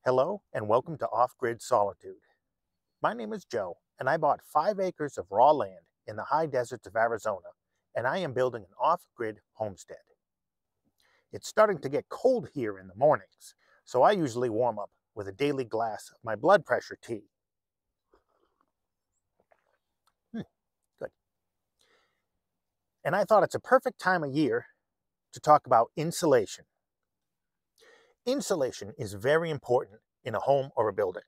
Hello and welcome to Off-Grid Solitude. My name is Joe and I bought 5 acres of raw land in the high deserts of Arizona and I am building an off-grid homestead. It's starting to get cold here in the mornings, so I usually warm up with a daily glass of my blood pressure tea. Good. And I thought it's a perfect time of year to talk about insulation. Insulation is very important in a home or a building.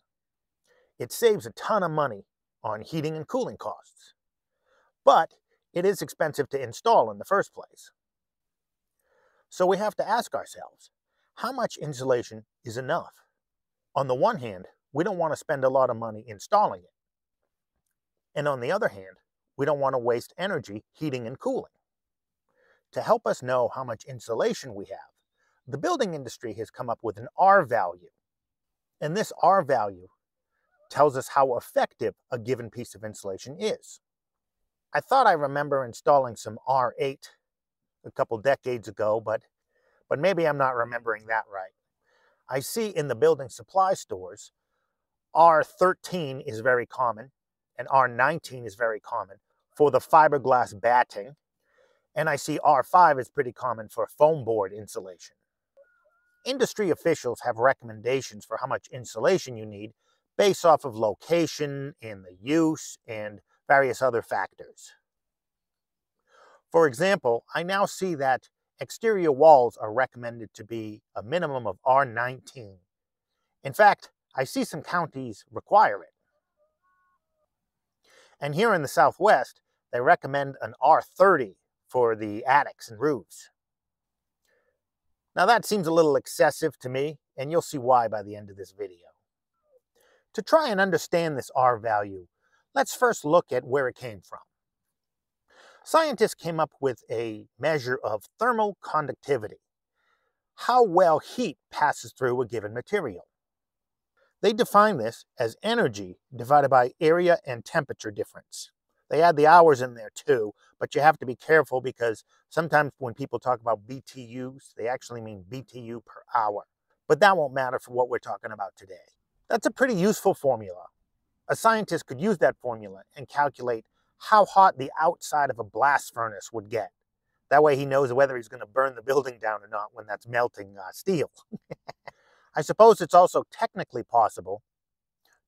It saves a ton of money on heating and cooling costs, but it is expensive to install in the first place. So we have to ask ourselves, how much insulation is enough? On the one hand, we don't want to spend a lot of money installing it. And on the other hand, we don't want to waste energy heating and cooling. To help us know how much insulation we have, the building industry has come up with an R value. And this R value tells us how effective a given piece of insulation is. I thought I remember installing some R8 a couple decades ago, but maybe I'm not remembering that right. I see in the building supply stores, R13 is very common, and R19 is very common for the fiberglass batting, and I see R5 is pretty common for foam board insulation. Industry officials have recommendations for how much insulation you need based off of location and the use and various other factors. For example, I now see that exterior walls are recommended to be a minimum of R19. In fact, I see some counties require it. And here in the Southwest, they recommend an R30 for the attics and roofs. Now that seems a little excessive to me, and you'll see why by the end of this video. To try and understand this R value, let's first look at where it came from. Scientists came up with a measure of thermal conductivity, how well heat passes through a given material. They define this as energy divided by area and temperature difference. They add the hours in there too, but you have to be careful because sometimes when people talk about BTUs, they actually mean BTU per hour. But that won't matter for what we're talking about today. That's a pretty useful formula. A scientist could use that formula and calculate how hot the outside of a blast furnace would get. That way he knows whether he's going to burn the building down or not when that's melting steel. I suppose it's also technically possible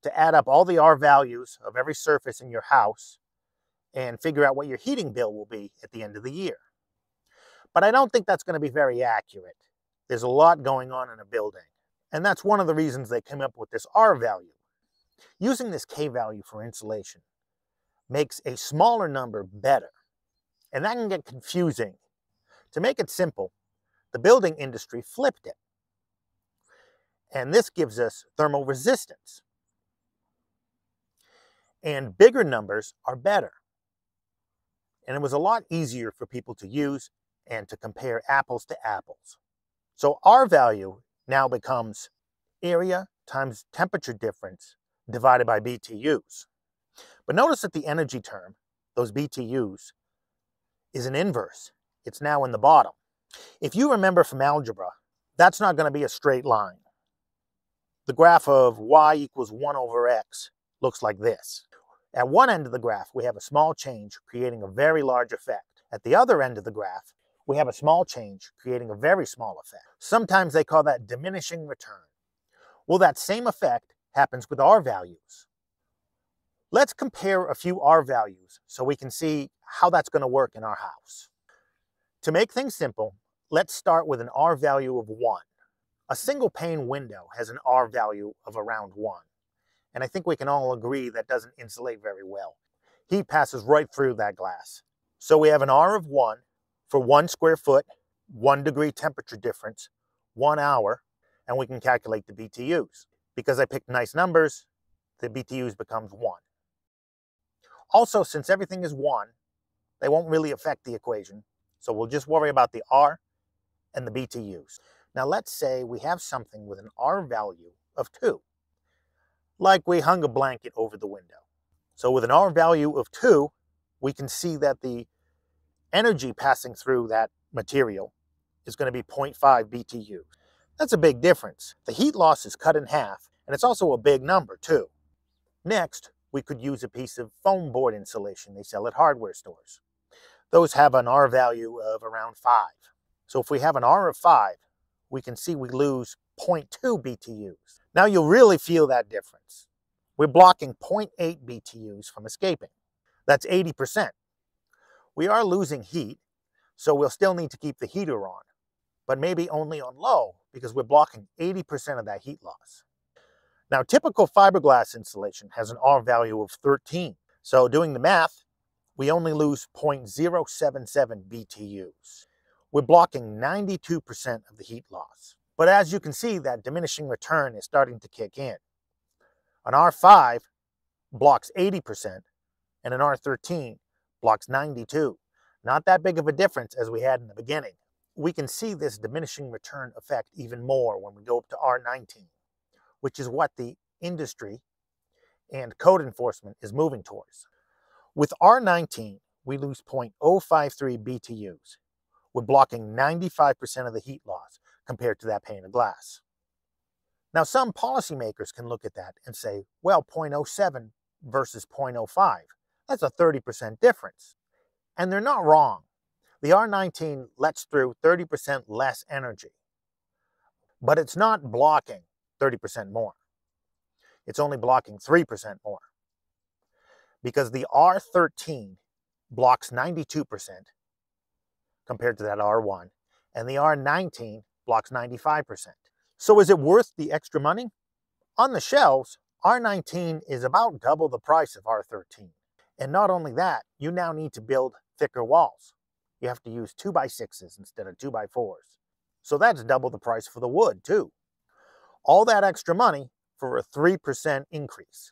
to add up all the R values of every surface in your house and figure out what your heating bill will be at the end of the year. But I don't think that's going to be very accurate. There's a lot going on in a building, and that's one of the reasons they came up with this R value. Using this K value for insulation makes a smaller number better, and that can get confusing. To make it simple, the building industry flipped it, and this gives us thermal resistance. And bigger numbers are better. And it was a lot easier for people to use and to compare apples to apples. So R value now becomes area times temperature difference divided by BTUs. But notice that the energy term, those BTUs, is an inverse. It's now in the bottom. If you remember from algebra, that's not going to be a straight line. The graph of y equals 1 over x looks like this. At one end of the graph, we have a small change creating a very large effect. At the other end of the graph, we have a small change creating a very small effect. Sometimes they call that diminishing return. Well, that same effect happens with R values. Let's compare a few R values so we can see how that's going to work in our house. To make things simple, let's start with an R value of 1. A single pane window has an R value of around 1. And I think we can all agree that doesn't insulate very well. Heat passes right through that glass. So we have an R of 1 for 1 square foot, 1 degree temperature difference, 1 hour, and we can calculate the BTUs. Because I picked nice numbers, the BTUs becomes 1. Also, since everything is 1, they won't really affect the equation. So we'll just worry about the R and the BTUs. Now let's say we have something with an R value of 2. Like we hung a blanket over the window. So with an R value of 2, we can see that the energy passing through that material is going to be 0.5 BTU. That's a big difference. The heat loss is cut in half, and it's also a big number too. Next, we could use a piece of foam board insulation they sell at hardware stores. Those have an R value of around 5. So if we have an R of 5, we can see we lose 0.2 BTUs. Now you'll really feel that difference. We're blocking 0.8 BTUs from escaping. That's 80%. We are losing heat, so we'll still need to keep the heater on, but maybe only on low because we're blocking 80% of that heat loss. Now, typical fiberglass insulation has an R value of 13. So doing the math, we only lose 0.077 BTUs. We're blocking 92% of the heat loss. But as you can see, that diminishing return is starting to kick in. An R5 blocks 80%, and an R13 blocks 92. Not that big of a difference as we had in the beginning. We can see this diminishing return effect even more when we go up to R19, which is what the industry and code enforcement is moving towards. With R19, we lose 0.053 BTUs. We're blocking 95% of the heat loss compared to that pane of glass. Now, some policymakers can look at that and say, well, 0.07 versus 0.05, that's a 30% difference. And they're not wrong. The R19 lets through 30% less energy, but it's not blocking 30% more. It's only blocking 3% more, because the R13 blocks 92% compared to that R1, and the R19 blocks 95%. So is it worth the extra money? On the shelves, R19 is about double the price of R13. And not only that, you now need to build thicker walls. You have to use 2x6s instead of 2x4s. So that's double the price for the wood too. All that extra money for a 3% increase.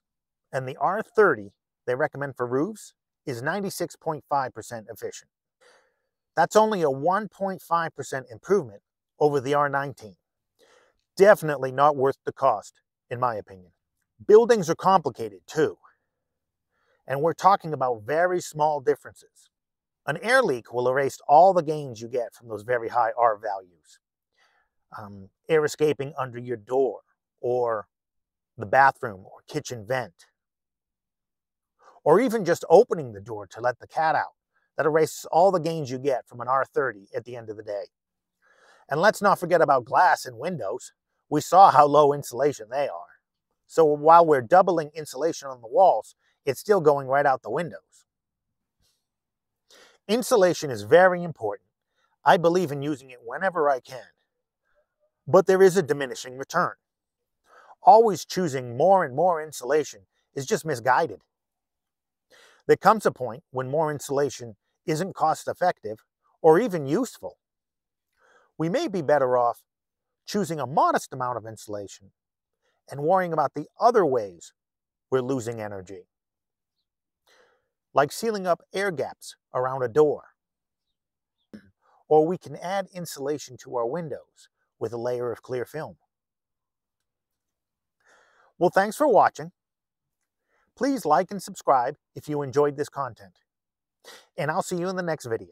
And the R30 they recommend for roofs is 96.5% efficient. That's only a 1.5% improvement over the R19. Definitely not worth the cost, in my opinion. Buildings are complicated too, and we're talking about very small differences. An air leak will erase all the gains you get from those very high R values. Air escaping under your door, or the bathroom or kitchen vent, or even just opening the door to let the cat out. That erases all the gains you get from an R30 at the end of the day. And let's not forget about glass and windows. We saw how low insulation they are. So while we're doubling insulation on the walls, it's still going right out the windows. Insulation is very important. I believe in using it whenever I can. But there is a diminishing return. Always choosing more and more insulation is just misguided. There comes a point when more insulation isn't cost-effective or even useful. We may be better off choosing a modest amount of insulation and worrying about the other ways we're losing energy, like sealing up air gaps around a door. Or we can add insulation to our windows with a layer of clear film. Well, thanks for watching. Please like and subscribe if you enjoyed this content. And I'll see you in the next video.